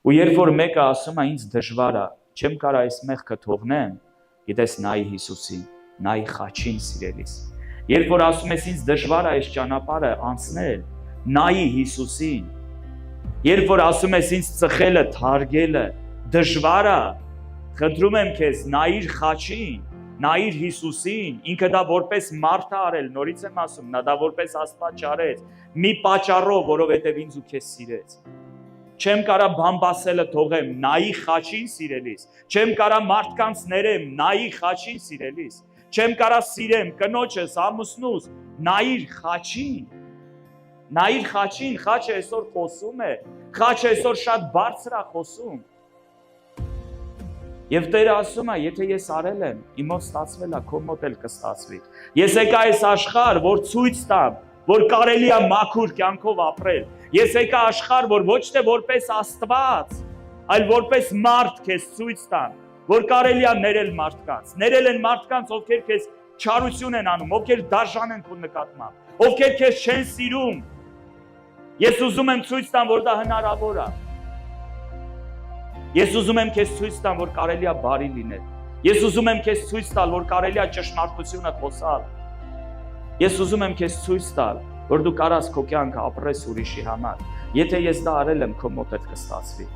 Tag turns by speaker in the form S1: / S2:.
S1: Ու երբ որ մեկը ասում է ինձ դժվար է, չեմ կարող այս մեղքը թողնեմ, գիտես նայի Հիսուսին, նայի խաչին սիրելիս։ Երբ որ ասում ես ինձ դժվար է այս ճանապարհը անցնել, նայի Հիսուսին։ Երբ որ ասում ես ինձ ծխելը, թարգելը դժվար է, խնդրում եմ քեզ նայիր խաչին, նայիր Հիսուսին, ինքը դա որպես մարդ է արել, նորից եմ ասում, նա դա որպես Աստված չարեց, մի պատճառով, որովհետև ինձ ու քեզ սիրեց։ Չեմ կարող բամբասելը թողեմ, նայի խաչին սիրելիս։ Չեմ կարող մարդկանց ներեմ, նայի խաչին սիրելիս։ Չեմ կարող սիրեմ կնոջս, ամուսնուս, նայիր խաչին։ Նայիր խաչին, խաչը այսօր խոսում է, խաչը այսօր շատ բարձր է խոսում։ Եվ Տերը ասում է, եթե ես արել եմ, իմ մոտ ստացվել է, քո մոտ էլ կստացվի։ Ես եկա այս աշխարհ, որ ցույց տամ, որ կարելի է մաքուր կյանքով ապրել։ Ես եկա աշխարհ, որ ոչ թե որպես Աստված, այլ որպես մարդ քեզ ցույց տամ, որ կարելի է ներել մարդկանց։ Ներել են մարդկանց, ովքեր քեզ չարություն են անում, ովքեր դաժան են քո նկատմամբ, ովքեր քեզ չեն սիրում։ Ես ուզում եմ ցույց տամ, որ դա հնարավոր է։ Ես ուզում եմ քեզ ցույց տամ, որ կարելի է բարի լինել։ Ես ուզում եմ քեզ ցույց տալ, որ կարելի է ճշմարտությունը խոսալ։ Ես ուզում եմ քեզ ցույց տալ, որ դու կարաս քո կյանքը ապրես ուրիշի համար։ Եթե ես դա արել եմ, քո մոտ էլ կստացվի։